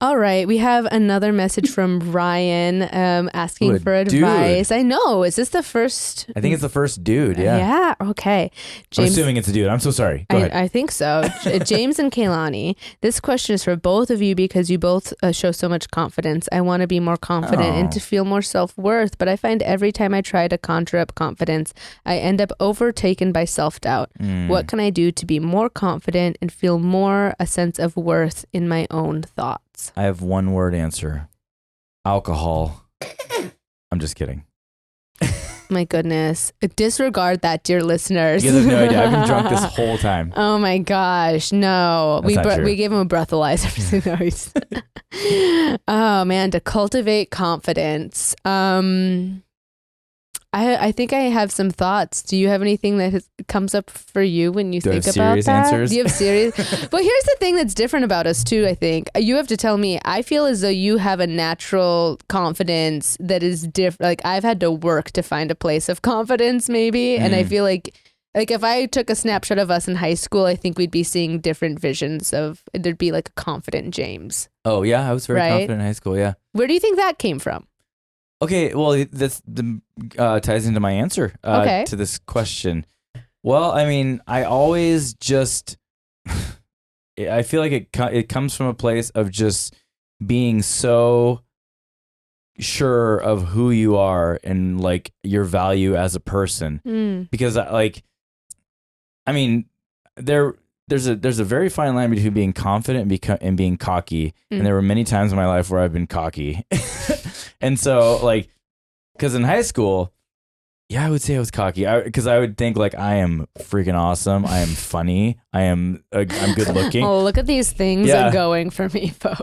All right. We have another message from Ryan asking for advice. Dude. I know. Is this the first? I think it's the first dude. Yeah. Yeah. Okay. I'm assuming it's a dude. I'm so sorry. Go ahead. I think so. James and Kaylani, this question is for both of you because you both show so much confidence. I want to be more confident and to feel more self-worth, but I find every time I try to conjure up confidence, I end up overtaken by self-doubt. What can I do to be more confident and feel more a sense of worth in my own thoughts? I have one word answer. Alcohol. I'm just kidding. My goodness. Disregard that, dear listeners. You guys have no idea. I've been drunk this whole time. Oh my gosh. No. That's We gave him a breathalyzer. Oh man, to cultivate confidence. I think I have some thoughts. Do you have anything that comes up for you when you think about that? Answers? Do you have serious? Well, here's the thing that's different about us too, I think. You have to tell me. I feel as though you have a natural confidence that is different. Like I've had to work to find a place of confidence maybe. And I feel like if I took a snapshot of us in high school, I think we'd be seeing different visions of, there'd be like a confident James. Oh yeah, I was very confident in high school, yeah. Where do you think that came from? Okay, well, this ties into my answer to this question. Well, I mean, I always just, I feel like it comes from a place of just being so sure of who you are and like your value as a person. Because like, I mean, there's a very fine line between being confident and being cocky. And there were many times in my life where I've been cocky. And so like, because in high school, yeah, I would say I was cocky because I would think like I am freaking awesome. I am funny. I'm good looking. Oh, look at these things are going for me, folks.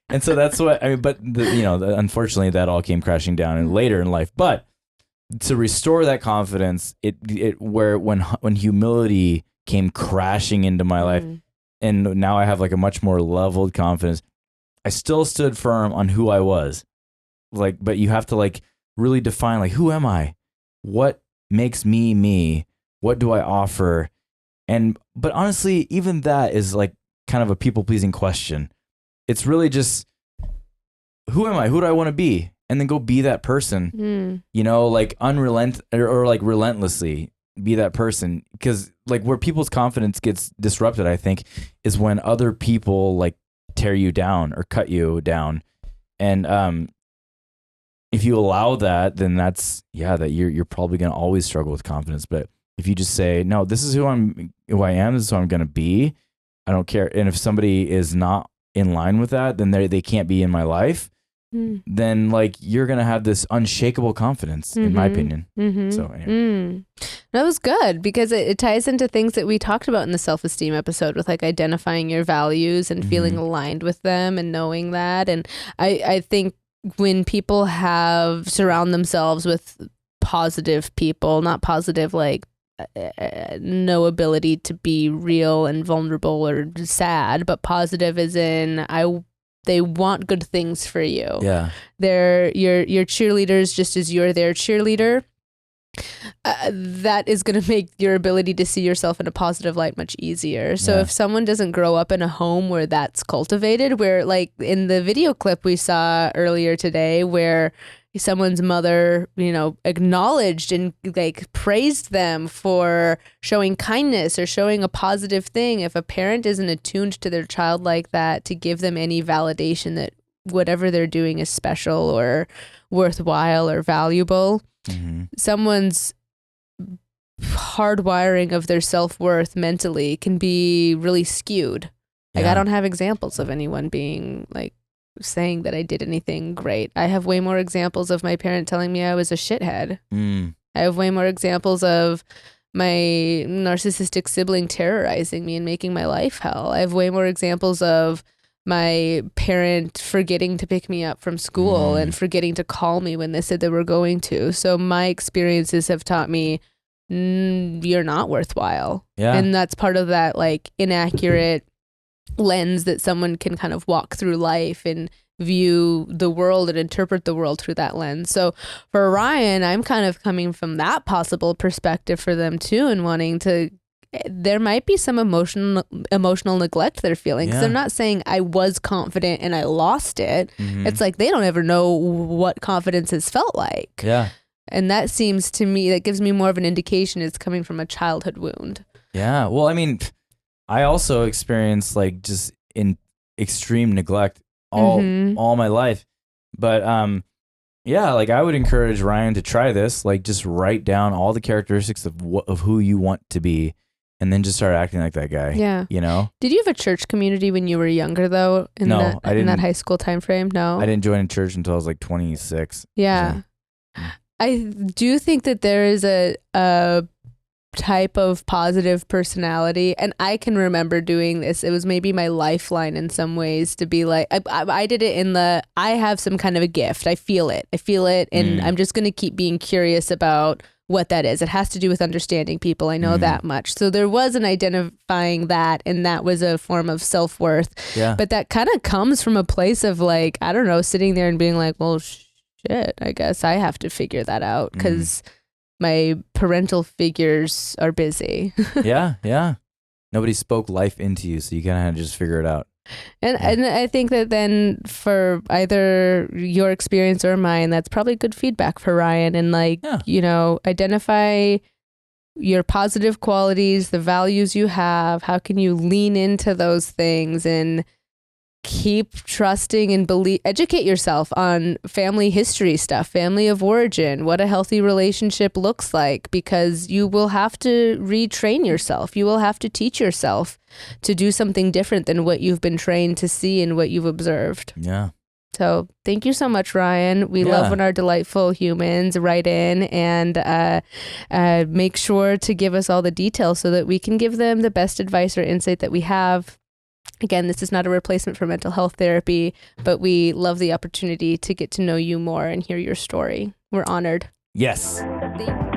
And so that's what I mean. But unfortunately, that all came crashing down later in life. But to restore that confidence, when humility came crashing into my life, and now I have like a much more leveled confidence. I still stood firm on who I was. Like, but you have to like really define like, who am I? What makes me me? What do I offer? But honestly, even that is like kind of a people pleasing question. It's really just, who am I? Who do I want to be? And then go be that person, like like relentlessly be that person. Because like where people's confidence gets disrupted, I think, is when other people like tear you down or cut you down. And, if you allow that, then that you're probably going to always struggle with confidence. But if you just say, no, this is who I am, this is who I'm going to be. I don't care. And if somebody is not in line with that, then they can't be in my life. Then like you're going to have this unshakable confidence, in my opinion. So anyway. That was good because it ties into things that we talked about in the self-esteem episode with like identifying your values and feeling aligned with them and knowing that. And I think when people surround themselves with positive people, not positive like no ability to be real and vulnerable or sad, but positive as in they want good things for you. Yeah. They're your cheerleaders just as you're their cheerleader. That is going to make your ability to see yourself in a positive light much easier. So if someone doesn't grow up in a home where that's cultivated, where like in the video clip we saw earlier today, where someone's mother, acknowledged and like praised them for showing kindness or showing a positive thing. If a parent isn't attuned to their child like that, to give them any validation that whatever they're doing is special or worthwhile or valuable, someone's hardwiring of their self-worth mentally can be really skewed. Like I don't have examples of anyone being like saying that I did anything great. I have way more examples of my parent telling me I was a shithead. I have way more examples of my narcissistic sibling terrorizing me and making my life hell. I have way more examples of my parent forgetting to pick me up from school and forgetting to call me when they said they were going to. So my experiences have taught me you're not worthwhile. Yeah. And that's part of that like inaccurate lens that someone can kind of walk through life and view the world and interpret the world through that lens. So for Ryan, I'm kind of coming from that possible perspective for them too, and wanting to there might be some emotional neglect they're feeling. 'Cause Yeah. they're not saying I was confident and I lost it. Mhm. It's like they don't ever know what confidence has felt like. Yeah. And that seems to me, that gives me more of an indication it's coming from a childhood wound. Yeah. Well, I mean, I also experienced like just in extreme neglect all my life. But yeah, like I would encourage Ryan to try this. Like just write down all the characteristics of who you want to be, and then just start acting like that guy. Yeah. You know? Did you have a church community when you were younger though? No, I in that didn't. high school time frame? No. I didn't join a church until I was like 26. Yeah. I do think that there is a type of positive personality, and I can remember doing this. It was maybe my lifeline in some ways to be like, I did it in I have some kind of a gift. I feel it, and I'm just going to keep being curious about what that is. It has to do with understanding people. I know that much. So there was an identifying that, and that was a form of self-worth. Yeah. But that kind of comes from a place of like, I don't know, sitting there and being like, well, shit, I guess I have to figure that out because my parental figures are busy. Yeah. Nobody spoke life into you, so you kind of had to just figure it out. And I think that then for either your experience or mine, that's probably good feedback for Ryan. And like, identify your positive qualities, the values you have. How can you lean into those things and keep trusting and educate yourself on family history stuff, family of origin, what a healthy relationship looks like, because you will have to retrain yourself. You will have to teach yourself to do something different than what you've been trained to see and what you've observed. Yeah. So thank you so much, Ryan. We love when our delightful humans write in and make sure to give us all the details so that we can give them the best advice or insight that we have. Again, this is not a replacement for mental health therapy, but we love the opportunity to get to know you more and hear your story. We're honored. Yes. Thank you.